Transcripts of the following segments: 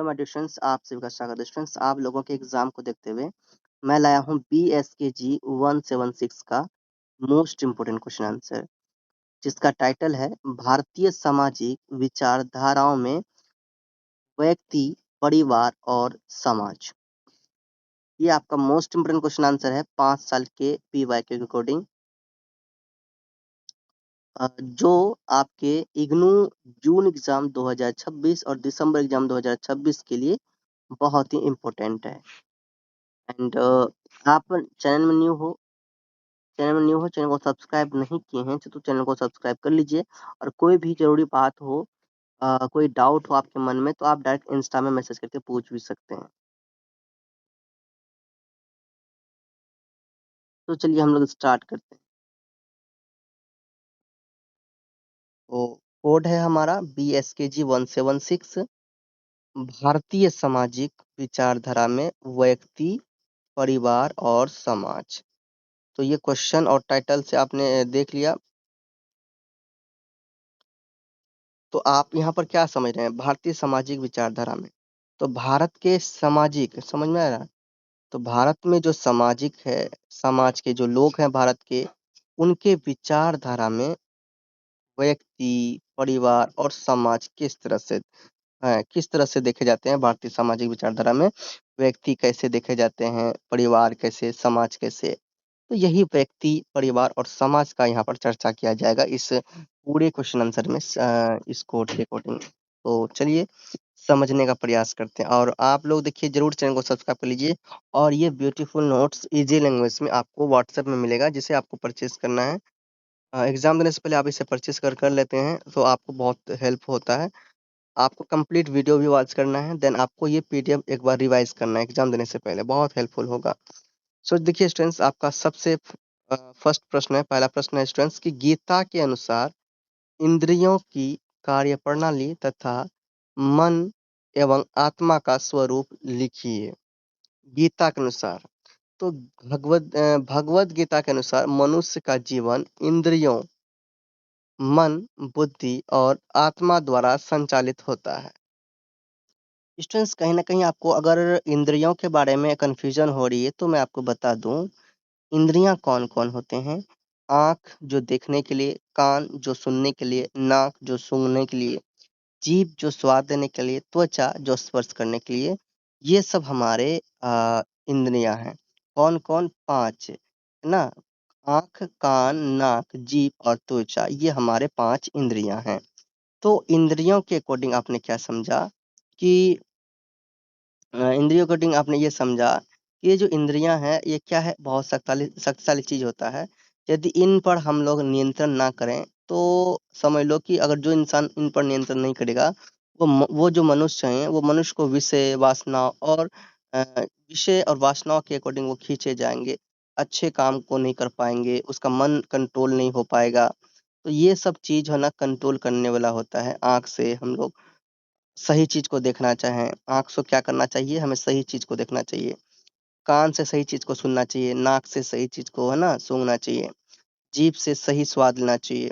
My dear students, आप सभी का स्वागत है। स्टूडेंट्स, आप लोगों के एग्जाम को देखते हुए मैं लाया हूँ BSKG 176 का मोस्ट इम्पोर्टेंट क्वेश्चन आंसर, जिसका टाइटल है भारतीय सामाजिक विचारधाराओं में व्यक्ति, परिवार और समाज। ये आपका मोस्ट इम्पोर्टेंट क्वेश्चन आंसर है 5 साल के PYQ के अकॉर्डिंग, जो आपके इग्नू जून एग्जाम 2026 और दिसंबर एग्जाम 2026 के लिए बहुत ही इम्पोर्टेंट है। एंड आप चैनल को सब्सक्राइब नहीं किए हैं तो चैनल को सब्सक्राइब कर लीजिए। और कोई भी ज़रूरी बात हो, कोई डाउट हो आपके मन में, तो आप डायरेक्ट इंस्टा में मैसेज करके पूछ भी सकते हैं। तो चलिए हम लोग स्टार्ट करते हैं। तो कोड है हमारा BSKG 176, भारतीय सामाजिक विचारधारा में व्यक्ति, परिवार और समाज। तो ये क्वेश्चन और टाइटल से आपने देख लिया। तो आप यहाँ पर क्या समझ रहे हैं भारतीय सामाजिक विचारधारा में? तो भारत के सामाजिक समझ में आ रहा है? तो भारत में जो सामाजिक है, समाज के जो लोग हैं भारत के, उनके विचारधारा में व्यक्ति, परिवार और समाज किस तरह से देखे जाते हैं भारतीय सामाजिक विचारधारा में? व्यक्ति कैसे देखे जाते हैं, परिवार कैसे, समाज कैसे? तो यही व्यक्ति, परिवार और समाज का यहाँ पर चर्चा किया जाएगा इस पूरे क्वेश्चन आंसर में, इस कोड के अकॉर्डिंग। तो चलिए समझने का प्रयास करते हैं। और आप लोग देखिए जरूर चैनल को सब्सक्राइब कर लीजिए। और ये ब्यूटीफुल नोट्स इजी लैंग्वेज में आपको व्हाट्सएप में मिलेगा, जिसे आपको परचेज करना है। एग्जाम देने से पहले आप इसे परचेज कर लेते हैं तो आपको बहुत हेल्प होता है। आपको कंप्लीट वीडियो भी वॉच करना है, देन आपको ये PDF एक बार रिवाइज करना है एग्जाम देने से पहले, बहुत हेल्पफुल होगा। सो देखिए स्टूडेंट्स, आपका सबसे फर्स्ट प्रश्न है, पहला प्रश्न है स्टूडेंट्स कि गीता के अनुसार इंद्रियों की कार्यप्रणाली तथा मन एवं आत्मा का स्वरूप लिखिए। गीता के अनुसार, तो भगवद गीता के अनुसार मनुष्य का जीवन इंद्रियों, मन, बुद्धि और आत्मा द्वारा संचालित होता है। स्टूडेंट्स, कहीं ना कहीं आपको अगर इंद्रियों के बारे में कंफ्यूजन हो रही है तो मैं आपको बता दूं, इंद्रियां कौन कौन होते हैं। आँख जो देखने के लिए, कान जो सुनने के लिए, नाक जो सूंघने के लिए, जीभ जो स्वाद देने के लिए, त्वचा जो स्पर्श करने के लिए, ये सब हमारे इंद्रियां हैं। कौन कौन? 5 है ना। आँख, कान, नाक, जीभ और त्वचा, ये हमारे 5 इंद्रियां हैं। तो इंद्रियों के अकॉर्डिंग आपने क्या समझा कि इंद्रियों के अकॉर्डिंग आपने ये समझा कि ये जो इंद्रियां हैं ये क्या है, बहुत शक्तिशाली चीज होता है। यदि इन पर हम लोग नियंत्रण ना करें तो समझ लो कि अगर जो इंसान इन पर नियंत्रण नहीं करेगा, वो जो मनुष्य हैं, वो मनुष्य को विषय, वासना और विषय और वासनाओं के अकॉर्डिंग वो खींचे जाएंगे, अच्छे काम को नहीं कर पाएंगे, उसका मन कंट्रोल नहीं हो पाएगा। तो ये सब चीज है ना, कंट्रोल करने वाला होता है। आँख से हम लोग सही चीज को देखना चाहें, आँख से क्या करना चाहिए, हमें सही चीज को देखना चाहिए। कान से सही चीज को सुनना चाहिए, नाक से सही चीज को है ना सूंघना चाहिए, जीभ से सही स्वाद लेना चाहिए।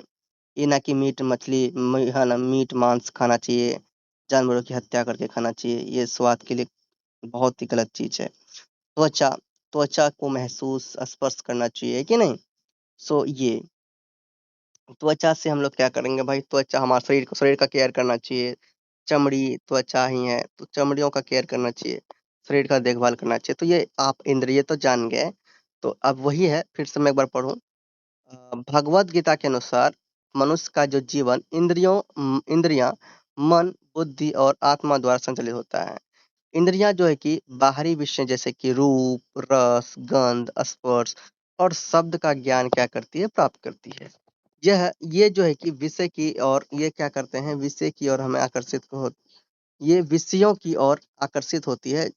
ये ना कि मीट मछली है ना, मीट मांस खाना चाहिए, जानवरों की हत्या करके खाना चाहिए, ये स्वाद के लिए बहुत ही गलत चीज है। त्वचा, त्वचा को महसूस, स्पर्श करना चाहिए कि नहीं। सो ये त्वचा से हम लोग क्या करेंगे भाई, त्वचा हमारे शरीर का केयर करना चाहिए। चमड़ी, त्वचा ही है तो चमड़ियों का केयर करना चाहिए, शरीर का देखभाल करना चाहिए। तो ये आप इंद्रिय तो जान गए। तो अब वही है, फिर से मैं एक बार पढ़ूं। भगवद गीता के अनुसार मनुष्य का जो जीवन इंद्रियां, मन, बुद्धि और आत्मा द्वारा संचालित होता है। इंद्रियां जो है कि बाहरी विषय जैसे कि रूप, रस, गंध, स्पर्श और शब्द का ज्ञान क्या करती है, प्राप्त करती है। ये जो है कि विषय की और ये क्या करते हैं, विषय की ओर हमें ये विषयों की ओर आकर्षित होती है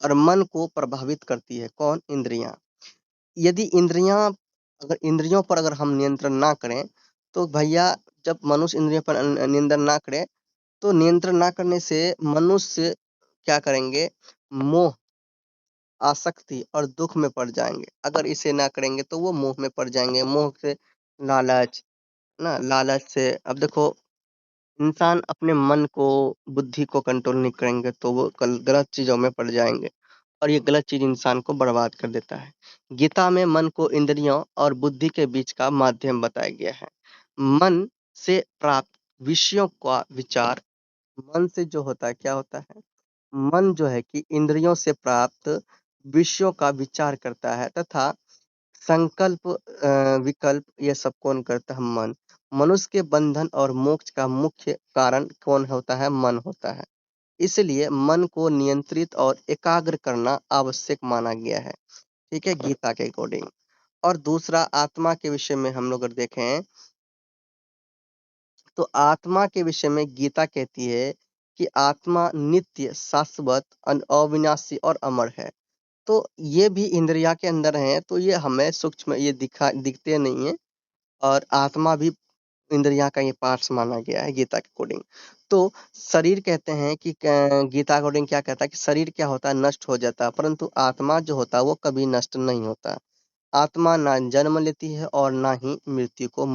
और मन को प्रभावित करती है। कौन? इंद्रियां। यदि इंद्रियों पर अगर हम नियंत्रण ना करें तो भैया, जब मनुष्य इंद्रियों पर नियंत्रण ना करे तो नियंत्रण ना करने से मनुष्य क्या करेंगे, मोह, आसक्ति और दुख में पड़ जाएंगे। अगर इसे ना करेंगे तो वो मोह में पड़ जाएंगे। मोह से लालच ना, लालच से अब देखो इंसान अपने मन को, बुद्धि को कंट्रोल नहीं करेंगे तो वो गलत चीज़ों में पड़ जाएँगे और ये गलत चीज़ इंसान को बर्बाद कर देता है। गीता में मन को इंद्रियों और बुद्धि के बीच का माध्यम बताया गया है। मन से प्राप्त विषयों का विचार, मन से जो होता है क्या होता है? मन जो है कि इंद्रियों से प्राप्त विषयों का विचार करता है तथा संकल्प विकल्प ये सब कौन करता है? मन। मनुष्य के बंधन और मोक्ष का मुख्य कारण कौन होता है? मन होता है। इसलिए मन को नियंत्रित और एकाग्र करना आवश्यक माना गया है। ठीक है, गीता के अकॉर्डिंग। और दूसरा आत्मा के विषय में हम लोग अगर देखें तो आत्मा के विषय में गीता कहती है कि आत्मा नित्य, शाश्वत, अविनाशी और अमर है। तो ये भी इंद्रिया के अंदर है, तो ये हमें सूक्ष्म ये दिखते नहीं है और आत्मा भी इंद्रिया का ये पार्ट्स माना गया है गीता के अकॉर्डिंग। तो शरीर कहते हैं कि गीता अकॉर्डिंग क्या कहता है कि शरीर क्या होता है? नष्ट हो जाता है, परंतु आत्मा जो होता है वो कभी नष्ट नहीं होता। आत्मा ना जन्म लेती है और ना ही मृत्यु को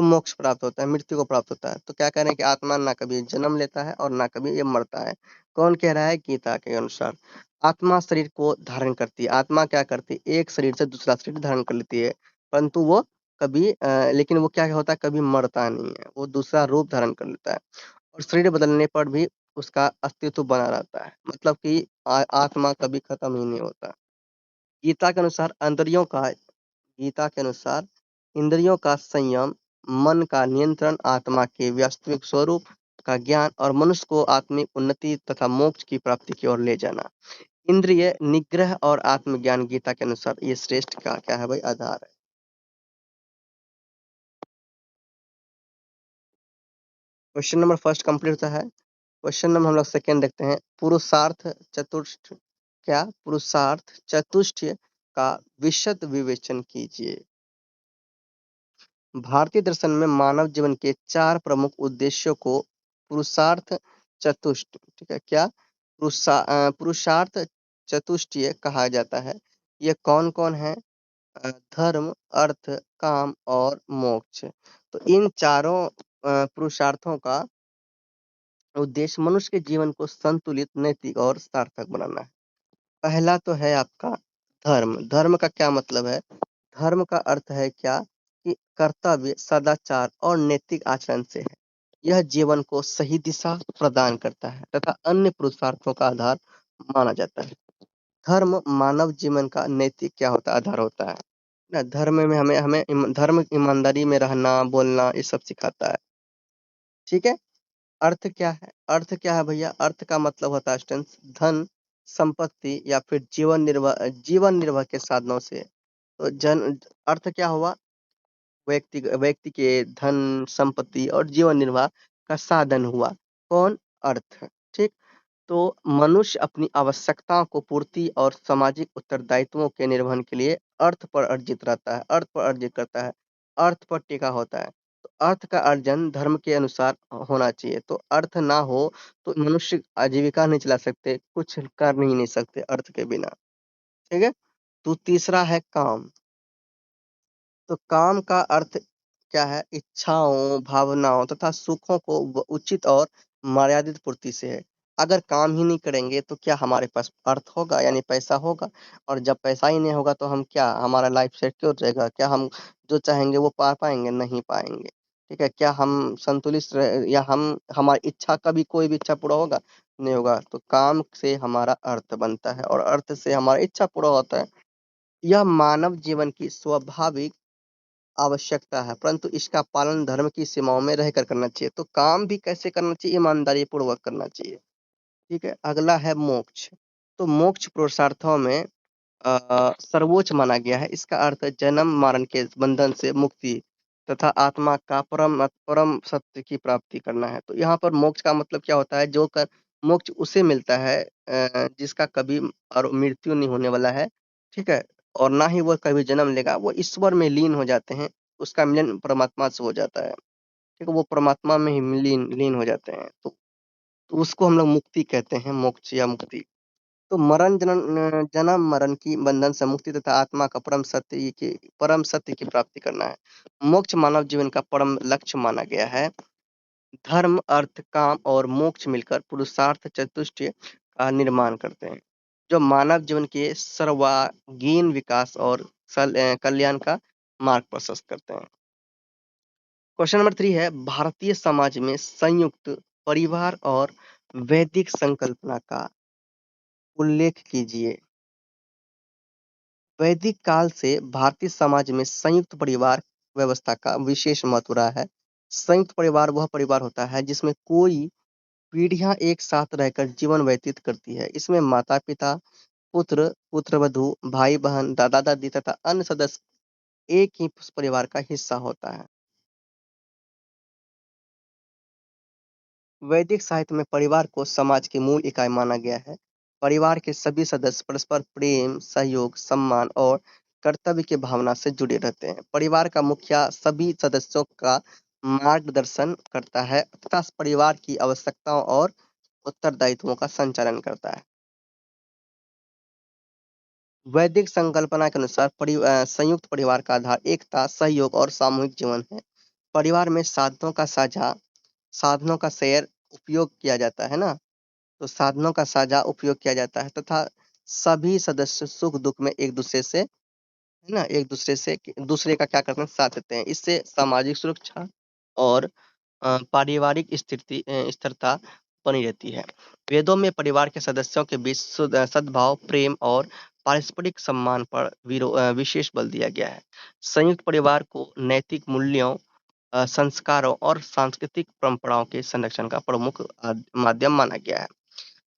मोक्ष प्राप्त होता है, मृत्यु को प्राप्त होता है। तो क्या कह रहे हैं कि आत्मा ना कभी जन्म लेता है और ना कभी ये मरता है। कौन कह रहा है? गीता के अनुसार। आत्मा शरीर को धारण करती है। आत्मा क्या करती है? एक शरीर से दूसरा शरीर धारण कर लेती है, परंतु वो कभी लेकिन वो क्या होता है? कभी मरता नहीं है, वो दूसरा रूप धारण कर लेता है और शरीर बदलने पर भी उसका अस्तित्व बना रहता है। मतलब कि आत्मा कभी खत्म ही नहीं होता। गीता के अनुसार गीता के अनुसार इंद्रियों का संयम, मन का नियंत्रण, आत्मा के वास्तविक स्वरूप का ज्ञान और मनुष्य को आत्मिक उन्नति तथा मोक्ष की प्राप्ति की ओर ले जाना। इंद्रिय निग्रह और आत्मज्ञान गीता के अनुसार ये श्रेष्ठ का क्या है भाई? आधार है। क्वेश्चन नंबर फर्स्ट कंप्लीट होता है। क्वेश्चन नंबर हम लोग सेकेंड देखते हैं। पुरुषार्थ चतुष्टय का विशद विवेचन कीजिए। भारतीय दर्शन में मानव जीवन के 4 प्रमुख उद्देश्यों को पुरुषार्थ चतुष्ट ठीक है क्या? पुरुषार्थ चतुष्टय कहा जाता है। ये कौन-कौन है? धर्म, अर्थ, काम और मोक्ष। तो इन चारों पुरुषार्थों का उद्देश्य मनुष्य के जीवन को संतुलित, नैतिक और सार्थक बनाना है। पहला तो है आपका धर्म। धर्म का क्या मतलब है? धर्म का अर्थ है क्या? कि कर्तव्य, सदाचार और नैतिक आचरण से है। यह जीवन को सही दिशा प्रदान करता है तथा अन्य पुरुषार्थों का आधार माना जाता है। धर्म मानव जीवन का नैतिक क्या होता है? आधार होता है ना। धर्म में हमें हमें धर्म ईमानदारी में रहना, बोलना ये सब सिखाता है। ठीक है। अर्थ क्या है? अर्थ क्या है भैया? अर्थ का मतलब होता है स्टूडेंट्स धन, संपत्ति या फिर जीवन निर्वाह के साधनों से। तो अर्थ क्या हुआ? व्यक्ति के धन, संपत्ति और जीवन निर्वाह का साधन हुआ। कौन? अर्थ। ठीक। तो मनुष्य अपनी आवश्यकताओं को पूर्ति और सामाजिक उत्तरदायित्वों के निर्वहन के लिए अर्थ पर अर्जित रहता है, अर्थ पर अर्जित करता है, अर्थ पर टिका होता है। तो अर्थ का अर्जन धर्म के अनुसार होना चाहिए। तो अर्थ ना हो तो मनुष्य आजीविका नहीं चला सकते, कुछ कर नहीं सकते अर्थ के बिना। ठीक है। तो तीसरा है काम। तो काम का अर्थ क्या है? इच्छाओं, भावनाओं तथा सुखों को उचित और मर्यादित पूर्ति से है। अगर काम ही नहीं करेंगे तो क्या हमारे पास अर्थ होगा यानी पैसा होगा? और जब पैसा ही नहीं होगा तो हम क्या हमारा लाइफ सिक्योर रहेगा? क्या हम जो चाहेंगे वो पा पाएंगे? नहीं पाएंगे। ठीक है। क्या हम संतुलित या हम हमारी इच्छा का भी कोई भी इच्छा पूरा होगा? नहीं होगा। तो काम से हमारा अर्थ बनता है और अर्थ से हमारा इच्छा पूरा होता है। यह मानव जीवन की स्वाभाविक आवश्यकता है, परंतु इसका पालन धर्म की सीमाओं में रहकर करना चाहिए। तो काम भी कैसे करना चाहिए? ईमानदारी पूर्वक करना चाहिए। ठीक है। अगला है मोक्ष। तो मोक्ष पुरुषार्थों में सर्वोच्च माना गया है। इसका अर्थ है जन्म मरण के बंधन से मुक्ति तथा आत्मा का परम सत्य की प्राप्ति करना है। तो यहाँ पर मोक्ष का मतलब क्या होता है? जो कर मोक्ष उसे मिलता है जिसका कभी और मृत्यु नहीं होने वाला है। ठीक है। और ना ही वो कभी जन्म लेगा, वो ईश्वर में लीन हो जाते हैं। उसका मिलन परमात्मा से हो जाता है। ठीक है। वो परमात्मा में ही लीन लीन हो जाते हैं। तो उसको हम लोग मुक्ति कहते हैं, मोक्ष या मुक्ति। तो जन्म मरण की बंधन से मुक्ति तथा आत्मा का परम सत्य की प्राप्ति करना है। मोक्ष मानव जीवन का परम लक्ष्य माना गया है। धर्म, अर्थ, काम और मोक्ष मिलकर पुरुषार्थ चतुष्टय का निर्माण करते हैं, जो मानव जीवन के सर्वांगीण विकास और कल्याण का मार्ग प्रशस्त करते हैं। क्वेश्चन नंबर 3 है, भारतीय समाज में संयुक्त परिवार और वैदिक संकल्पना का उल्लेख कीजिए। वैदिक काल से भारतीय समाज में संयुक्त परिवार व्यवस्था का विशेष महत्व रहा है। संयुक्त परिवार वह परिवार होता है जिसमें कोई पीढ़ियां एक साथ रहकर जीवन व्यतीत करती है। इसमें माता-पिता, पुत्र, पुत्रवधू, भाई-बहन, दादा-दादी तथा अन्य सदस्य एक ही परिवार का हिस्सा होता है। वैदिक साहित्य में परिवार को समाज की मूल इकाई माना गया है। परिवार के सभी सदस्य परस्पर प्रेम, सहयोग, सम्मान और कर्तव्य की भावना से जुड़े रहते हैं। परिवार का मुखिया सभी सदस्यों का मार्गदर्शन करता है तथा परिवार की आवश्यकताओं और उत्तरदायित्वों का संचालन करता है। वैदिक संकल्पना के अनुसार संयुक्त परिवार का आधार एकता, सहयोग और सामूहिक जीवन है। परिवार में साधनों का शेयर उपयोग किया जाता है ना, तो साधनों का साझा उपयोग किया जाता है तथा सभी सदस्य सुख-दुःख में एक दूसरे से, है ना, एक दूसरे से दूसरे का क्या करते हैं, साथ देते हैं। इससे सामाजिक सुरक्षा और पारिवारिक स्थिरता बनी रहती है। वेदों में परिवार के सदस्यों के बीच सद्भाव, प्रेम और पारस्परिक सम्मान पर विशेष बल दिया गया है। संयुक्त परिवार को नैतिक मूल्यों, संस्कारों और सांस्कृतिक परंपराओं के संरक्षण का प्रमुख माध्यम माना गया है।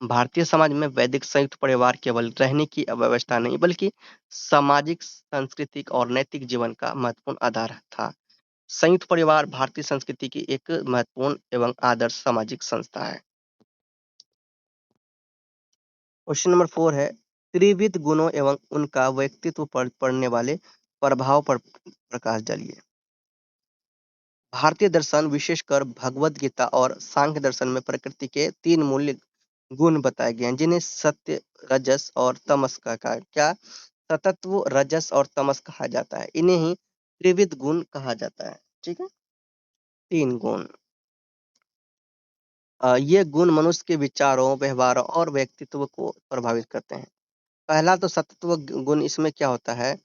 भारतीय समाज में वैदिक संयुक्त परिवार केवल रहने की व्यवस्था नहीं, बल्कि सामाजिक, सांस्कृतिक और नैतिक जीवन का महत्वपूर्ण आधार था। संयुक्त परिवार भारतीय संस्कृति की एक महत्वपूर्ण एवं आदर्श सामाजिक संस्था है। क्वेश्चन नंबर 4 है, त्रिविध गुणों एवं उनका व्यक्तित्व पर पड़ने वाले प्रभाव पर प्रकाश डालिए। भारतीय दर्शन, विशेषकर भगवद गीता और सांख्य दर्शन में प्रकृति के 3 मूल्य गुण बताए गए हैं, जिन्हें सत्य, रजस और तमस क्या सतत्व, रजस और तमस कहा जाता है। इन्हें ही त्रिविध गुण कहा जाता है। ठीक है, 3 गुण। ये गुण मनुष्य के विचारों, व्यवहारों और व्यक्तित्व को प्रभावित करते हैं। पहला तो सतत्व गुण, इसमें क्या होता है?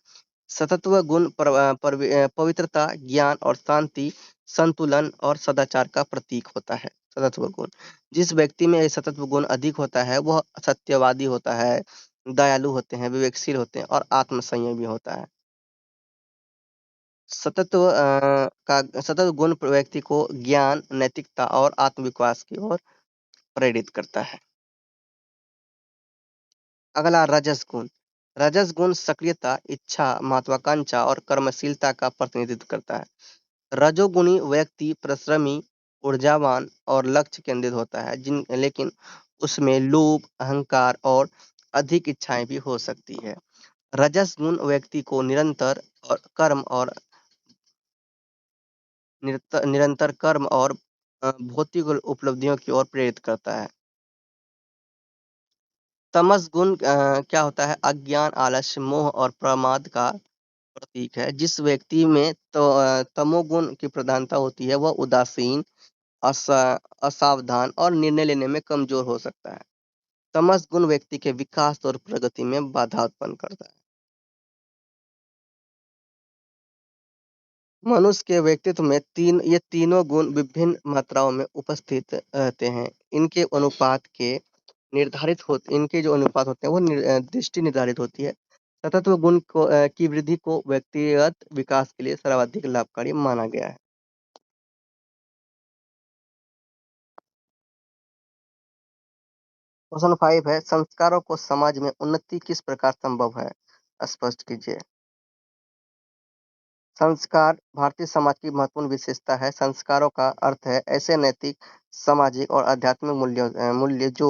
सतत्व गुण पवित्रता, ज्ञान और शांति, संतुलन और सदाचार का प्रतीक होता है। सतत्व गुण, जिस व्यक्ति में ये सतत्व गुण अधिक होता है, वह सत्यवादी होता है, दयालु होते हैं, विवेकशील होते हैं और आत्मसंयमी होता है। सतत गुण व्यक्ति को ज्ञान, नैतिकता और आत्मविश्वास की ओर प्रेरित करता है। अगला रजस गुण। रजस गुण सक्रियता, इच्छा, महत्वाकांक्षा और कर्मशीलता का प्रतिनिधित्व करता है। रजोगुणी व्यक्ति परिश्रमी, ऊर्जावान और लक्ष्य केंद्रित होता है, लेकिन उसमें लोभ, अहंकार और अधिक इच्छाएं भी हो सकती है। रजस गुण व्यक्ति को निरंतर और कर्म और निरंतर कर्म और भौतिक उपलब्धियों की ओर प्रेरित करता है। तमस गुण क्या होता है? अज्ञान, आलस्य, मोह और प्रमाद का प्रतीक है। जिस व्यक्ति में तो तमोगुण की प्रधानता होती है, वह उदासीन, असा असावधान और निर्णय लेने में कमजोर हो सकता है। तमस गुण व्यक्ति के विकास और प्रगति में बाधा उत्पन्न करता है। मनुष्य के व्यक्तित्व में ये तीनों गुण विभिन्न मात्राओं में उपस्थित रहते हैं। इनके जो अनुपात होते हैं वो दृष्टि निर्धारित होती है। तत्व गुण की वृद्धि को व्यक्तिगत विकास के लिए सर्वाधिक लाभकारी माना गया है। क्वेश्चन 5 है, संस्कारों को समाज में उन्नति किस प्रकार संभव है? स्पष्ट कीजिए। संस्कार भारतीय समाज की महत्वपूर्ण विशेषता है। संस्कारों का अर्थ है ऐसे नैतिक, सामाजिक और आध्यात्मिक मूल्य जो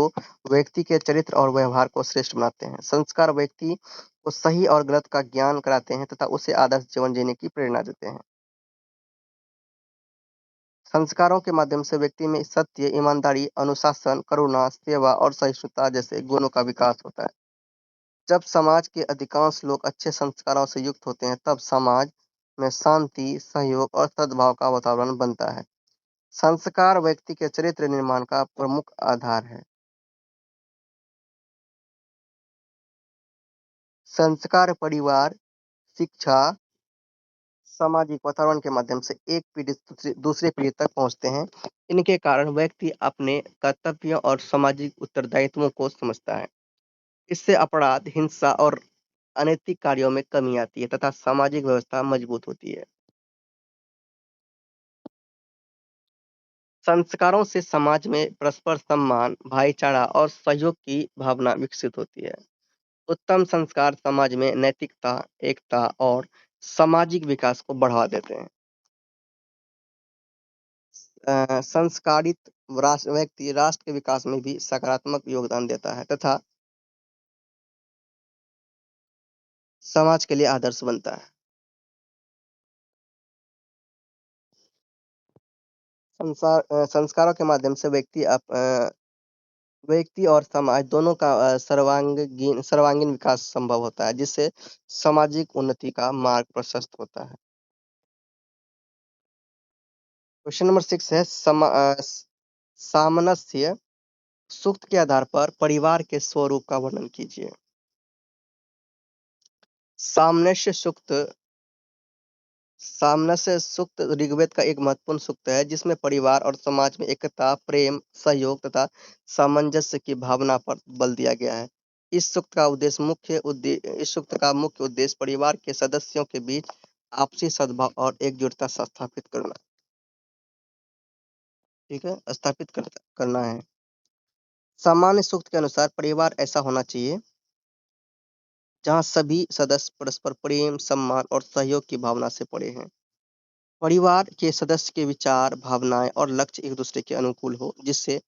व्यक्ति के चरित्र और व्यवहार को श्रेष्ठ बनाते हैं। संस्कार व्यक्ति को सही और गलत का ज्ञान कराते हैं तथा उसे आदर्श जीवन जीने की प्रेरणा देते हैं। संस्कारों के माध्यम से व्यक्ति में सत्य, ईमानदारी, अनुशासन, करुणा, सेवा और सहिष्णुता जैसे गुणों का विकास होता है। जब समाज के अधिकांश लोग अच्छे संस्कारों से युक्त होते हैं, तब समाज में शांति, सहयोग और सद्भाव का वातावरण बनता है। संस्कार व्यक्ति के चरित्र निर्माण का प्रमुख आधार है। संस्कार परिवार, शिक्षा, सामाजिक वातावरण के माध्यम से एक पीढ़ी से दूसरे पीढ़ी तक पहुंचते हैं। इनके कारण व्यक्ति अपने कर्तव्यों और सामाजिक उत्तरदायित्वों को समझता है। इससे अपराध, हिंसा और अनैतिक कार्यों में कमी आती है तथा सामाजिक व्यवस्था मजबूत होती है। संस्कारों से समाज में परस्पर सम्मान, भाईचारा और सहयोग की भावना विकसित होती है। उत्तम संस्कार समाज में नैतिकता, एकता और सामाजिक विकास को बढ़ावा देते हैं। संस्कारित व्यक्ति राष्ट्र के विकास में भी सकारात्मक योगदान देता है तथा समाज के लिए आदर्श बनता है। संस्कारों के माध्यम से व्यक्ति और समाज दोनों का सर्वांगीण विकास संभव होता है, जिससे सामाजिक उन्नति का मार्ग प्रशस्त होता है। क्वेश्चन नंबर 6 है सामनस्य सूक्त के आधार पर परिवार के स्वरूप का वर्णन कीजिए। सामनस्य सूक्त सामनस्य सूक्त ऋग्वेद का एक महत्वपूर्ण सूक्त है, जिसमें परिवार और समाज में एकता, प्रेम, सहयोग तथा सामंजस्य की भावना पर बल दिया गया है। इस सूक्त का मुख्य उद्देश्य परिवार के सदस्यों के बीच आपसी सद्भाव और एकजुटता स्थापित करना, ठीक है, करना है। सामान्य सूक्त के अनुसार परिवार ऐसा होना चाहिए जहाँ सभी सदस्य परस्पर प्रेम, सम्मान और सहयोग की भावना से पड़े हैं। परिवार के सदस्य के विचार, भावनाएं और लक्ष्य एक दूसरे के अनुकूल हो, जिससे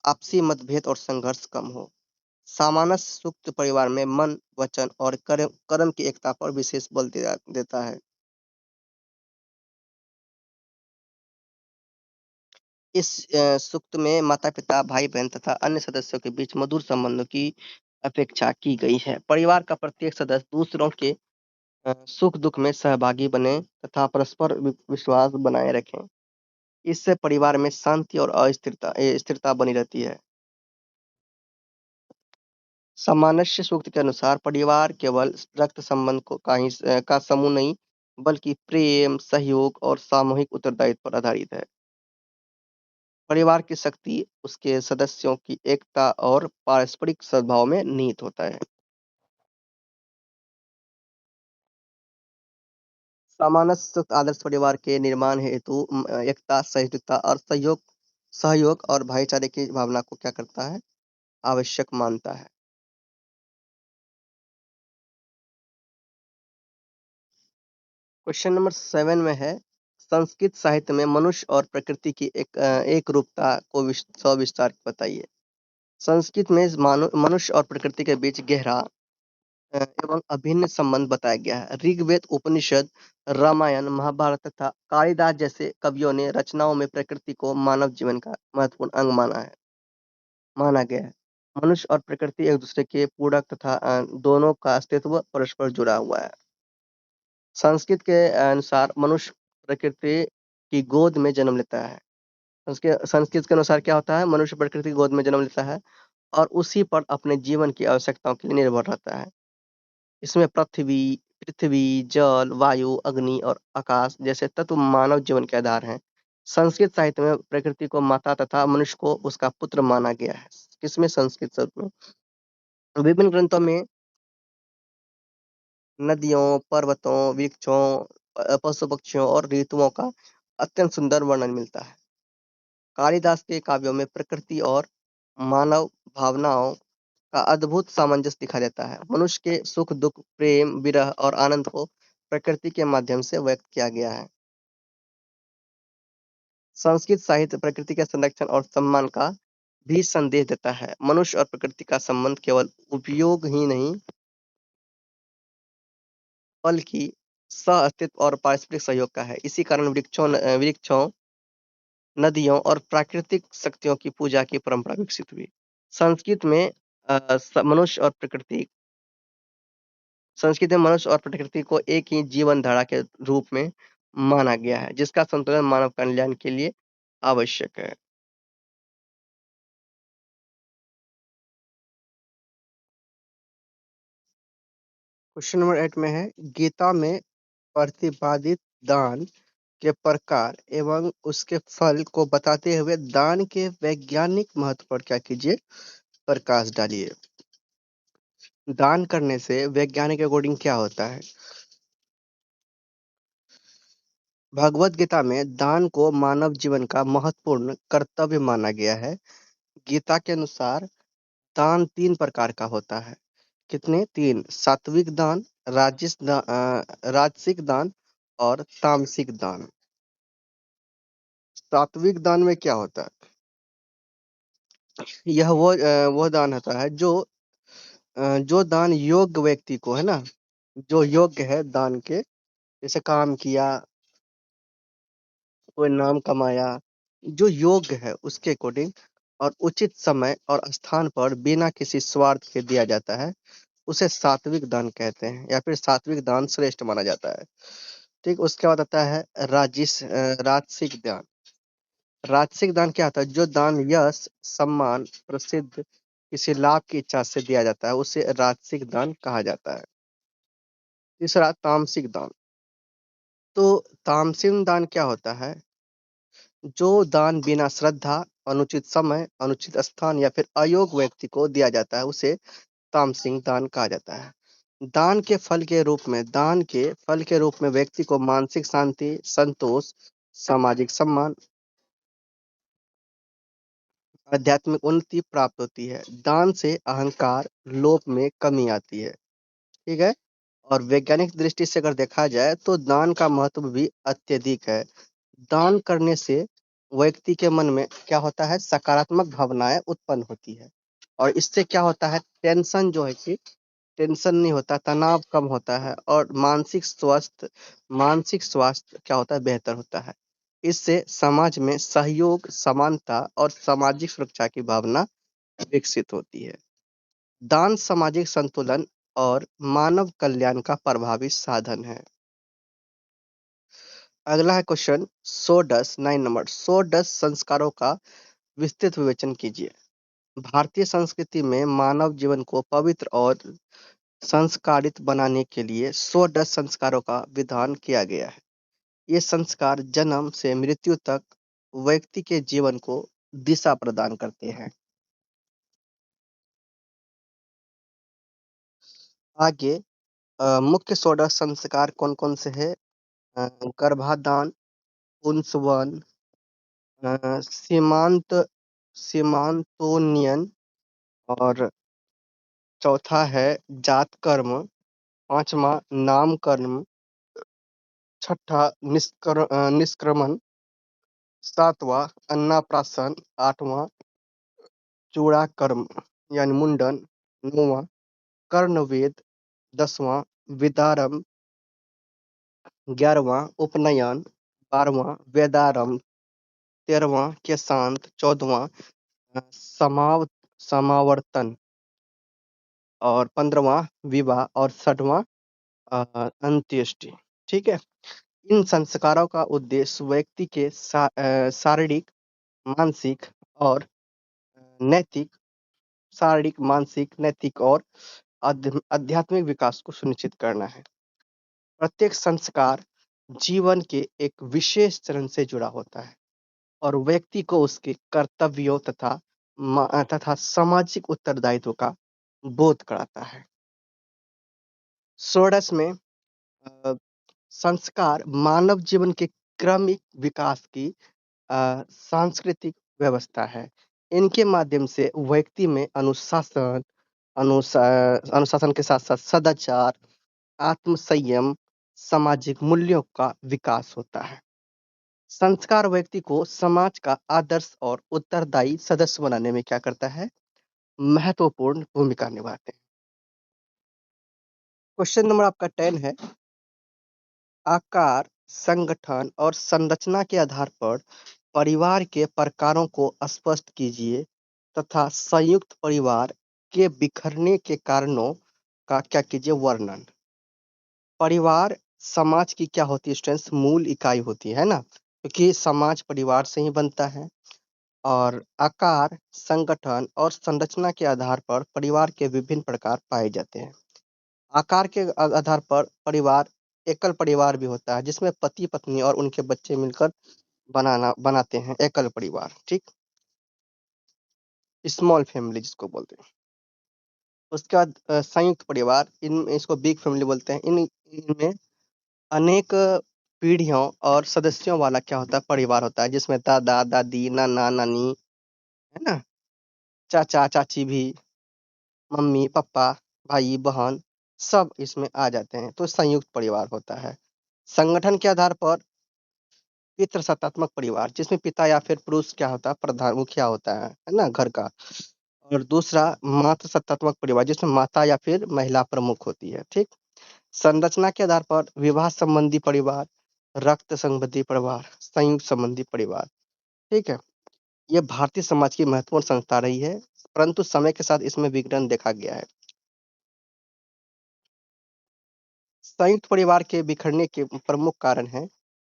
आपसी मतभेद और संघर्ष कम हो। सामंजस्य सूक्त परिवार में मन, वचन और कर्म की एकता पर विशेष बल देता है। इस सूक्त में माता-पिता, भाई-बहन तथा अन्य सदस्यों के बीच मधुर संबंधों की अपेक्षा की गई है। परिवार का प्रत्येक सदस्य दूसरों के सुख-दुख में सहभागी बने तथा परस्पर विश्वास बनाए रखें। इससे परिवार में शांति और स्थिरता बनी रहती है। सामंजस्य सूक्त के अनुसार परिवार केवल रक्त संबंध का समूह नहीं, बल्कि प्रेम, सहयोग और सामूहिक उत्तरदायित्व पर आधारित है। परिवार की शक्ति उसके सदस्यों की एकता और पारस्परिक सद्भाव में निहित होता है। सामंजस्य सूक्त आदर्श परिवार के निर्माण हेतु एकता, सहिष्णुता और सहयोग और भाईचारे की भावना को क्या करता है? आवश्यक मानता है। क्वेश्चन नंबर 7 में है, संस्कृत साहित्य में मनुष्य और प्रकृति की एक रूपता को सविस्तार बताइए। संस्कृत में मनुष्य और प्रकृति के बीच गहरा एवं अभिन्न संबंध बताया गया है। ऋग्वेद, उपनिषद, रामायण, महाभारत तथा कालिदास जैसे कवियों ने रचनाओं में प्रकृति को मानव जीवन का महत्वपूर्ण अंग माना गया है। मनुष्य और प्रकृति एक दूसरे के पूरक तथा दोनों का अस्तित्व परस्पर जुड़ा हुआ है। संस्कृत के अनुसार मनुष्य प्रकृति की गोद में जन्म लेता है। संस्कृत के अनुसार क्या होता है? मनुष्य प्रकृति की गोद में जन्म लेता है और उसी पर अपने जीवन की आवश्यकताओं के लिए निर्भर रहता है। इसमें पृथ्वी, जल, वायु, अग्नि और आकाश जैसे तत्व मानव जीवन के आधार हैं। संस्कृत साहित्य में प्रकृति को माता तथा मनुष्य को उसका पुत्र माना गया है। किसमें? संस्कृत साहित्य में। विभिन्न ग्रंथों में नदियों, पर्वतों, वृक्षों, पशु-पक्षियों और ऋतुओं का अत्यंत सुंदर वर्णन मिलता है। कालिदास के काव्यों में प्रकृति और मानव भावनाओं का अद्भुत सामंजस्य दिखाई देता है। मनुष्य के सुख, दुख, प्रेम, विरह और आनंद को प्रकृति के माध्यम से व्यक्त किया गया है। संस्कृत साहित्य प्रकृति के संरक्षण और सम्मान का भी संदेश देता है। मनुष्य और प्रकृति का संबंध केवल उपयोग ही नहीं, बल्कि सह-अस्तित्व और पारस्परिक सहयोग का है। इसी कारण वृक्षों, नदियों और प्राकृतिक शक्तियों की पूजा की परंपरा विकसित हुई। संस्कृत में अ, स मनुष्य और प्रकृति संस्कृत में मनुष्य और प्रकृति को एक ही जीवन धारा के रूप में माना गया है, जिसका संतुलन मानव कल्याण के लिए आवश्यक है। क्वेश्चन नंबर 8 में है, गीता में प्रतिपादित दान के प्रकार एवं उसके फल को बताते हुए दान के वैज्ञानिक महत्व पर क्या कीजिए, प्रकाश डालिए। दान करने से वैज्ञानिक अकॉर्डिंग क्या होता है? भगवत गीता में दान को मानव जीवन का महत्वपूर्ण कर्तव्य माना गया है। गीता के अनुसार दान 3 प्रकार का होता है। कितने? 3। सात्विक दान, राजसिक दान और तामसिक दान। सात्विक दान में क्या होता है? यह वो दान होता है जो दान योग्य व्यक्ति को, है ना, जो योग्य है दान के, जैसे काम किया, कोई नाम कमाया, जो योग्य है उसके अकॉर्डिंग और उचित समय और स्थान पर बिना किसी स्वार्थ के दिया जाता है, उसे सात्विक दान कहते हैं या फिर सात्विक दान श्रेष्ठ माना जाता है। ठीक, उसके बाद आता है राजसिक दान। राजसिक दान क्या होता है? जो दान यश, सम्मान, प्रसिद्ध, किसी लाभ की इच्छा से दिया जाता है, उसे राजसिक दान कहा जाता है। तीसरा तामसिक दान। तो तामसिक दान क्या होता है? जो दान बिना श्रद्धा, अनुचित समय, अनुचित स्थान या फिर अयोग्य व्यक्ति को दिया जाता है, उसे तामसिक दान कहा जाता है। दान के फल के रूप में व्यक्ति को मानसिक शांति, संतोष, सामाजिक सम्मान, आध्यात्मिक उन्नति प्राप्त होती है। दान से अहंकार, लोभ में कमी आती है। ठीक है। और वैज्ञानिक दृष्टि से अगर देखा जाए तो दान का महत्व भी अत्यधिक है। दान करने से व्यक्ति के मन में क्या होता है? सकारात्मक भावनाएं उत्पन्न होती है और इससे क्या होता है? टेंशन जो है कि टेंशन नहीं होता, तनाव कम होता है और मानसिक स्वास्थ्य क्या होता है? बेहतर होता है। इससे समाज में सहयोग, समानता और सामाजिक सुरक्षा की भावना विकसित होती है। दान सामाजिक संतुलन और मानव कल्याण का प्रभावी साधन है। अगला है क्वेश्चन, सोडस 9 नंबर। सोडस संस्कारों का विस्तृत विवेचन कीजिए। भारतीय संस्कृति में मानव जीवन को पवित्र और संस्कारित बनाने के लिए सोडस संस्कारों का विधान किया गया है। ये संस्कार जन्म से मृत्यु तक व्यक्ति के जीवन को दिशा प्रदान करते हैं। आगे मुख्य सोडस संस्कार कौन कौन से है? गर्भाधान, पुंसवन, सीमांत सीमांतोन्नयन और चौथा है जात कर्म, पांचवा नाम कर्म, छठा निष्क्रमण, सातवां अन्नप्राशन, आठवां चूड़ा कर्म यानी मुंडन, नौवां कर्णवेद, 10वां विदारम, 11वां उपनयन, 12वां वेदारंभ, 13वां केशांत, 14वां समाव समावर्तन और 15वां विवाह और 6वां अंत्येष्टि। ठीक है। इन संस्कारों का उद्देश्य व्यक्ति के शारीरिक, मानसिक और नैतिक नैतिक और आध्यात्मिक विकास को सुनिश्चित करना है। प्रत्येक संस्कार जीवन के एक विशेष चरण से जुड़ा होता है और व्यक्ति को उसके कर्तव्यों तथा सामाजिक उत्तरदायित्व का बोध कराता है। षोडश में अ, संस्कार मानव जीवन के क्रमिक विकास की सांस्कृतिक व्यवस्था है। इनके माध्यम से व्यक्ति में अनुशासन के साथ साथ सदाचार, आत्मसंयम, सामाजिक मूल्यों का विकास होता है। संस्कार व्यक्ति को समाज का आदर्श और उत्तरदायी सदस्य बनाने में क्या करता है? महत्वपूर्ण भूमिका निभाते हैं। क्वेश्चन नंबर आपका 10 है, आकार, संगठन और संरचना के आधार पर परिवार के प्रकारों को स्पष्ट कीजिए तथा संयुक्त परिवार के बिखरने के कारणों का क्या कीजिए? वर्णन। परिवार समाज की क्या होती है स्टूडेंट्स? मूल इकाई होती है ना। क्योंकि समाज परिवार से ही बनता है और आकार, संगठन और संरचना के आधार पर परिवार के विभिन्न प्रकार पाए जाते हैं। आकार के आधार पर परिवार एकल परिवार भी होता है, जिसमें पति-पत्नी और उनके बच्चे मिलकर बनाते हैं एकल परिवार, ठीक? स्मॉल फैमिली जिसको बोलते हैं। उसके बाद संयुक्त परिवार, इन इसको बिग फैमिली बोलते हैं। इनमें अनेक पीढ़ियों और सदस्यों वाला क्या होता है, परिवार होता है, जिसमें दादा-दादी, नाना-नानी, है ना? चाचा-चाची भी, मम्मी-पापा, भाई-बहन सब इसमें आ जाते हैं, तो संयुक्त परिवार होता है। संगठन के आधार पर पितृसत्तात्मक परिवार, जिसमें पिता या फिर पुरुष क्या होता है, प्रधान मुखिया होता है ना? घर का। और दूसरा मातृसत्तात्मक परिवार, जिसमें माता या फिर महिला प्रमुख होती है, ठीक? संरचना के आधार पर विवाह संबंधी परिवार, रक्त संबंधी परिवार, संयुक्त संबंधी परिवार, ठीक है? ये भारतीय समाज की महत्वपूर्ण संस्था रही है, परंतु समय के साथ इसमें विघटन देखा गया है। संयुक्त परिवार के बिखरने के प्रमुख कारण हैं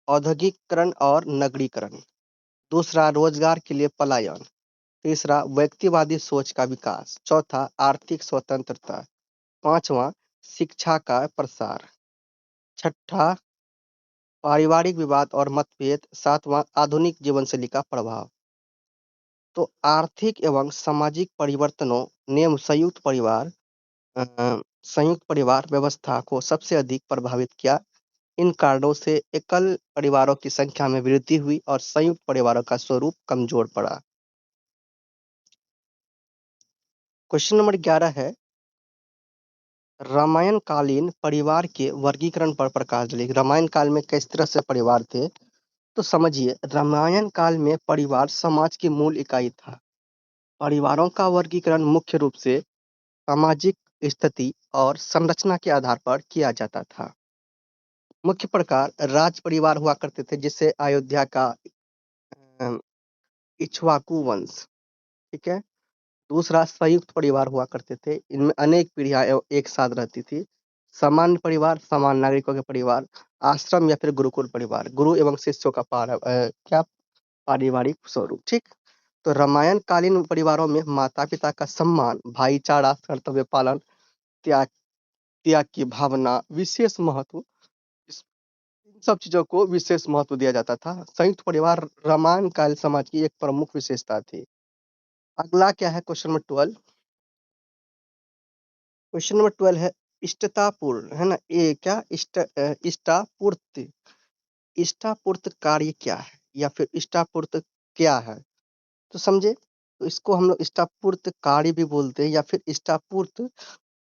औद्योगिकीकरण और नगरीकरण। दूसरा, रोजगार के लिए पलायन। तीसरा, व्यक्तिवादी सोच का विकास। चौथा, आर्थिक स्वतंत्रता। पांचवा, शिक्षा का प्रसार। छठा, पारिवारिक विवाद और मतभेद। सातवां, आधुनिक जीवन शैली का प्रभाव। तो आर्थिक एवं सामाजिक परिवर्तनों ने अ, संयुक्त परिवार व्यवस्था को सबसे अधिक प्रभावित किया। इन कारणों से एकल परिवारों की संख्या में वृद्धि हुई और संयुक्त परिवारों का स्वरूप कमजोर पड़ा। क्वेश्चन नंबर 11 है, रामायण कालीन परिवार के वर्गीकरण पर प्रकाश डालिए। रामायण काल में किस तरह से परिवार थे? तो समझिए, रामायण काल में परिवार समाज की मूल इकाई था। परिवारों का वर्गीकरण मुख्य रूप से सामाजिक स्थिति और संरचना के आधार पर किया जाता था। मुख्य प्रकार राज परिवार हुआ करते थे, जिससे अयोध्या का अ, इक्ष्वाकु वंश, ठीक है? दूसरा, संयुक्त परिवार हुआ करते थे। इनमें अनेक पीढ़ियाँ एक साथ रहती थी। सामान्य परिवार, सामान्य नागरिकों के परिवार, आश्रम या फिर गुरुकुल परिवार, गुरु एवं शिष्यों का क्या पारिवारिक स्वरूप, ठीक? तो रामायण कालीन परिवारों में माता-पिता का सम्मान, भाईचारा, कर्तव्य पालन, त्याग त्याग की भावना, विशेष महत्व, इस इन सब चीज़ों को विशेष महत्व दिया जाता था। संयुक्त परिवार रामायण काल समाज की एक प्रमुख विशेषता थी। अगला क्या है, क्वेश्चन नंबर 12। क्वेश्चन नंबर 12 है, इष्टतापूर्ण, है ना? ये क्या इष्टापूर्ति, इष्टापूर्त कार्य क्या है या फिर इष्टापूर्त क्या है? तो समझे, तो इसको हम लोग इष्टापूर्त कार्य भी बोलते हैं या फिर इष्टापूर्त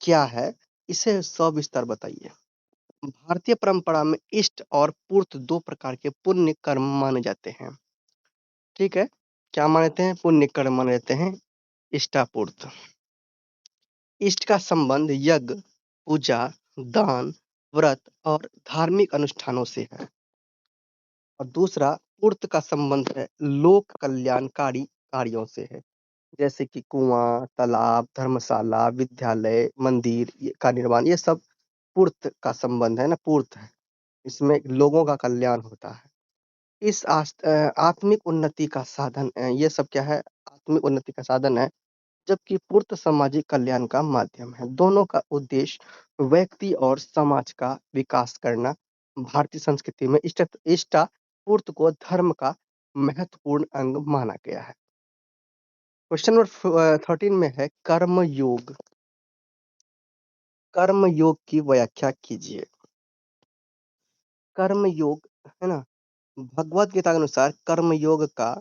क्या है, इसे सविस्तार बताइए। भारतीय परंपरा में इष्ट और पूर्त दो प्रकार के पुण्य कर्म माने जाते हैं, ठीक है? क्या मानते हैं? पुण्य कर्म माने जाते हैं इष्टापूर्त। इष्ट का संबंध यज्ञ, पूजा, दान, व्रत और धार्मिक अनुष्ठानों से है। और दूसरा, पूर्त का संबंध है लोक कल्याणकारी कार्यों से है, जैसे कि कुआं, तालाब, धर्मशाला, विद्यालय, मंदिर का निर्माण, ये सब पूर्त का संबंध है ना, पूर्त है। इसमें लोगों का कल्याण होता है। आत्मिक उन्नति का साधन ये सब क्या है? आत्मिक उन्नति का साधन है, जबकि पूर्त सामाजिक कल्याण का माध्यम है। दोनों का उद्देश्य व्यक्ति और समाज का विकास करना। भारतीय संस्कृति में इष्टापूर्त को धर्म का महत्वपूर्ण अंग माना गया है। क्वेश्चन नंबर 13 में है, कर्म योग। कर्म योग की व्याख्या कीजिए। कर्म योग, है ना? भगवत गीता के अनुसार कर्म योग का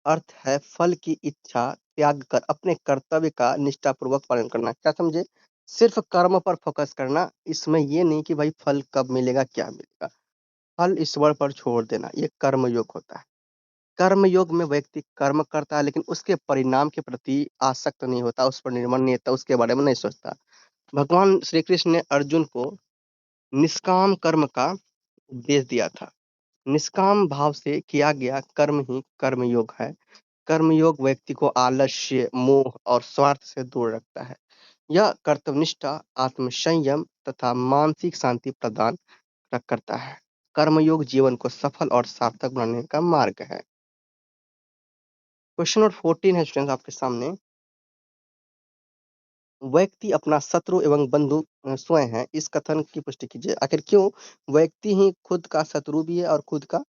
अर्थ है फल की इच्छा त्याग कर अपने कर्तव्य का निष्ठापूर्वक पालन करना। क्या समझे? सिर्फ कर्म पर फोकस करना, इसमें ये नहीं कि भाई फल कब मिलेगा, क्या मिलेगा। फल ईश्वर पर छोड़ देना, ये कर्म योग होता है। कर्म योग में व्यक्ति कर्म करता है, लेकिन उसके परिणाम के प्रति आसक्त नहीं होता, उस पर निर्भर नहीं होता, उसके बारे में नहीं सोचता। भगवान श्री कृष्ण ने अर्जुन को निष्काम कर्म का उपदेश दिया था। निष्काम भाव से किया गया कर्म ही कर्मयोग है। कर्मयोग व्यक्ति को आलस्य, मोह और स्वार्थ से दूर रखता है। यह कर्तव्यनिष्ठा, आत्मसंयम तथा मानसिक शांति प्रदान करता है। कर्मयोग जीवन को सफल और सार्थक बनाने का मार्ग है। क्वेश्चन नंबर 14 है स्टूडेंट्स आपके सामने। व्यक्ति अपना शत्रु एवं बंधु स्वयं है, इस कथन की पुष्टि कीजिए। आखिर क्यों व्यक्ति ही खुद का शत्रु भी है और खुद का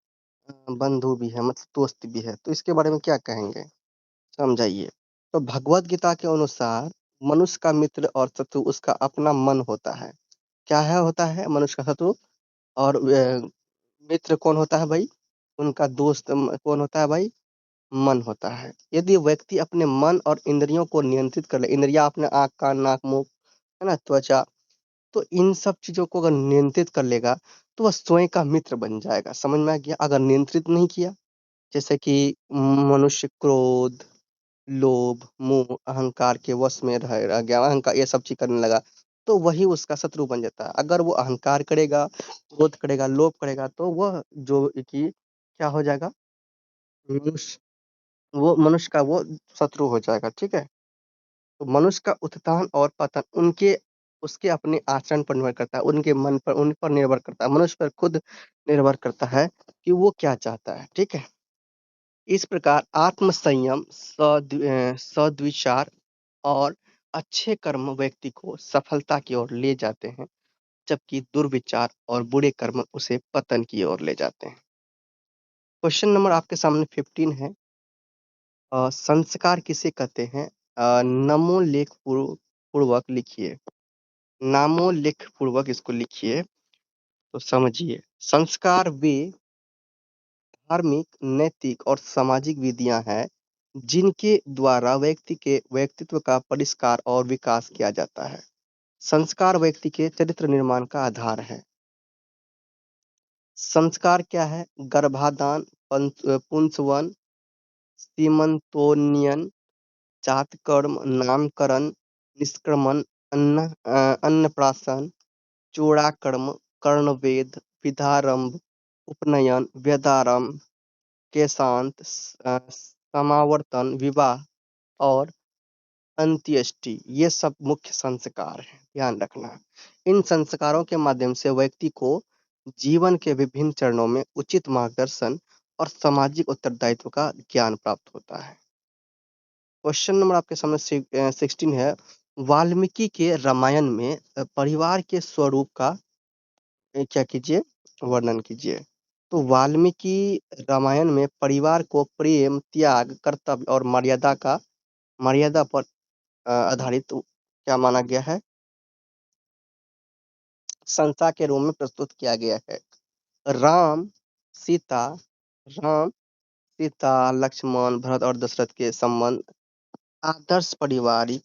बंधु भी है, मतलब दोस्त भी है? तो इसके बारे में क्या कहेंगे, समझाइए। तो भगवत गीता के अनुसार मनुष्य का मित्र और शत्रु उसका अपना मन होता है। क्या है होता है मनुष्य का शत्रु? और मित्र कौन होता है भाई? उनका दोस्त कौन होता है भाई? मन होता है। यदि व्यक्ति अपने मन और इंद्रियों को नियंत्रित कर ले, इंद्रियां अपने आँख, कान, नाक, मुँह, है ना, त्वचा, तो इन सब चीज़ों को अगर नियंत्रित कर लेगा, तो वह स्वयं का मित्र बन जाएगा। समझ में आ गया? अगर नियंत्रित नहीं किया, जैसे कि मनुष्य क्रोध, लोभ, मोह, अहंकार के वश में रह गया, अहंकार ये सब चीज़ करने लगा, तो वही उसका शत्रु बन जाता है। अगर वो अहंकार करेगा, क्रोध करेगा, लोभ करेगा, तो वह जो कि क्या हो जाएगा? मनुष्य, वो मनुष्य का वो शत्रु हो जाएगा, ठीक है? तो मनुष्य का उत्थान और पतन उनके उसके अपने आचरण पर निर्भर करता है, उनके मन पर, उन पर निर्भर करता है, मनुष्य पर खुद निर्भर करता है कि वो क्या चाहता है, ठीक है? इस प्रकार आत्म संयम, सद्विचार और अच्छे कर्म व्यक्ति को सफलता की ओर ले जाते हैं, जबकि दुर्विचार और बुरे कर्म उसे पतन की ओर ले जाते हैं। क्वेश्चन नंबर आपके सामने 15 है। संस्कार किसे कहते हैं? नमोल्लेख पूर्वक लिखिए। नामोल्लेख पूर्वक इसको लिखिए, तो समझिए। संस्कार वे धार्मिक, नैतिक और सामाजिक विधियां हैं जिनके द्वारा व्यक्ति के व्यक्तित्व का परिष्कार और विकास किया जाता है। संस्कार व्यक्ति के चरित्र निर्माण का आधार है। संस्कार क्या है? गर्भाधान, पुंसवन, सीमंतोन्नयन, जातकर्म, नामकरण, निष्क्रमण, अन्नप्राशन, चूड़ाकर्म, कर्णवेद, विद्यारंभ, उपनयन, वेदारंभ, केशांत, समावर्तन, विवाह और अंत्येष्टि, ये सब मुख्य संस्कार हैं, ध्यान रखना। इन संस्कारों के माध्यम से व्यक्ति को जीवन के विभिन्न चरणों में उचित मार्गदर्शन और सामाजिक उत्तरदायित्व का ज्ञान प्राप्त होता है। क्वेश्चन नंबर आपके सामने 16 है। वाल्मीकि के रामायण में परिवार के स्वरूप का क्या कीजिए, वर्णन कीजिए। तो वाल्मीकि रामायण में परिवार को प्रेम, त्याग, कर्तव्य और मर्यादा पर आधारित क्या माना गया है? संस्था के रूप में प्रस्तुत किया गया है। राम, सीता, राम, सीता, लक्ष्मण, भरत और दशरथ के संबंध आदर्श पारिवारिक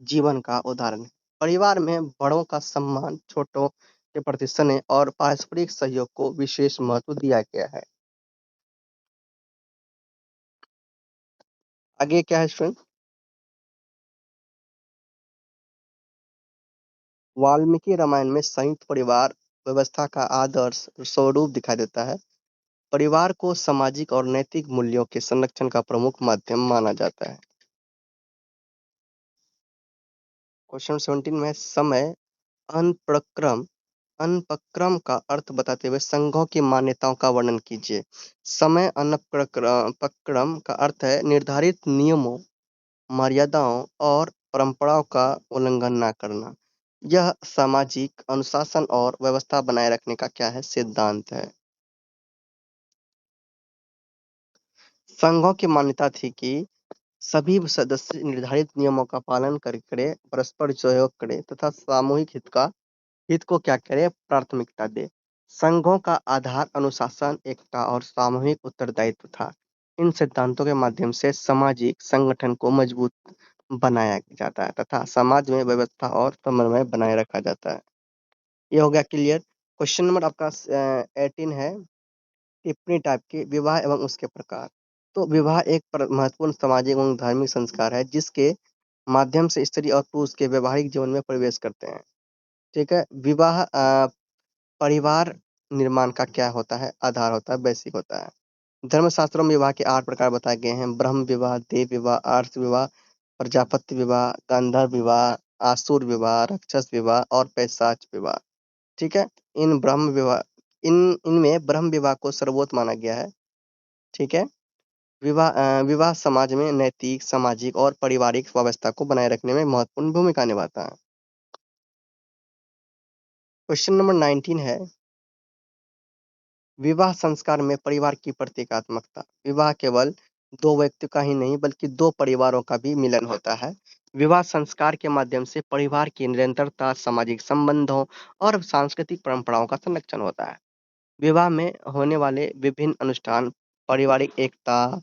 जीवन का उदाहरण है। परिवार में बड़ों का सम्मान, छोटों के प्रति स्नेह और पारस्परिक सहयोग को विशेष महत्व दिया गया है। आगे क्या है स्टूडेंट? वाल्मीकि रामायण में संयुक्त परिवार व्यवस्था का आदर्श स्वरूप दिखाई देता है। परिवार को सामाजिक और नैतिक मूल्यों के संरक्षण का प्रमुख माध्यम माना जाता है। क्वेश्चन 17 में समय अनप्रक्रम अनपक्रम का अर्थ बताते हुए संघों की मान्यताओं का वर्णन कीजिए। समय अनपक्रम का अर्थ है निर्धारित नियमों, मर्यादाओं और परंपराओं का उल्लंघन न करना। यह सामाजिक अनुशासन और व्यवस्था बनाए रखने का क्या है? सिद्धांत है। संघों की मान्यता थी कि सभी सदस्य निर्धारित नियमों का पालन करें, परस्पर सहयोग करें तथा सामूहिक हित को क्या करे? प्राथमिकता दे। संघों का आधार अनुशासन, एकता और सामूहिक उत्तरदायित्व था। इन सिद्धांतों के माध्यम से सामाजिक संगठन को मजबूत बनाया जाता है तथा समाज में व्यवस्था और समन्वय बनाए रखा जाता है। ये हो गया क्लियर। क्वेश्चन नंबर आपका 18 है। टिप्पणी टाइप के विवाह एवं उसके प्रकार। तो विवाह एक महत्वपूर्ण सामाजिक एवं धार्मिक संस्कार है जिसके माध्यम से स्त्री और पुरुष के वैवाहिक जीवन में प्रवेश करते हैं। ठीक है। विवाह परिवार निर्माण का क्या होता है? आधार होता है, बेसिक होता है। धर्मशास्त्रों में विवाह के 8 प्रकार बताए गए हैं। ब्रह्म विवाह, देव विवाह, आर्ष विवाह, प्रजापति विवाह, गांधर्व विवाह, आसुर विवाह, राक्षस विवाह और पैशाच विवाह। ठीक है। इन ब्रह्म विवाह इनमें ब्रह्म विवाह को सर्वोच्च माना गया है। ठीक है? विवाह समाज में नैतिक, सामाजिक और पारिवारिक व्यवस्था को बनाए रखने में महत्वपूर्ण भूमिका निभाता है। क्वेश्चन नंबर 19 है, विवाह संस्कार में परिवार की प्रतीकात्मकता। विवाह केवल 2 व्यक्तियों का ही नहीं बल्कि 2 परिवारों का भी मिलन होता है। विवाह संस्कार के माध्यम से परिवार की निरंतरता, सामाजिक संबंधों और सांस्कृतिक परंपराओं का संरक्षण होता है। विवाह में होने वाले विभिन्न अनुष्ठान पारिवारिक एकता,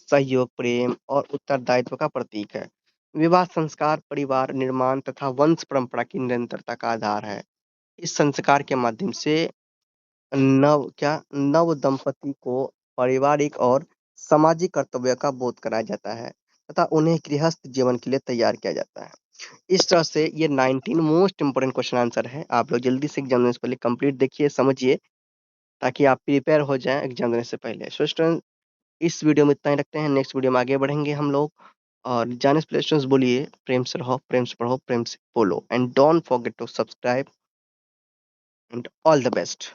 सहयोग, प्रेम और उत्तरदायित्व का प्रतीक है। विवाह संस्कार परिवार निर्माण तथा वंश परंपरा की निरंतरता का आधार है। इस संस्कार के माध्यम से नव दंपति को पारिवारिक और सामाजिक कर्तव्य का बोध कराया जाता है तथा उन्हें गृहस्थ जीवन के लिए तैयार किया जाता है। इस तरह से ये 19 मोस्ट इंपोर्टेंट क्वेश्चन आंसर है। आप लोग जल्दी से एग्जाम देने से पहले कंप्लीट देखिए, समझिए, ताकि आप प्रिपेयर हो जाएं एग्जाम देने से पहले। सो स्टूडेंट, इस वीडियो में इतना ही रखते हैं। नेक्स्ट वीडियो में आगे बढ़ेंगे हम लोग। और जाने से पहले स्टूडेंट्स बोलिए, प्रेम से रहो, प्रेम से पढ़ो, प्रेम से बोलो, and don't forget to subscribe, and all the best.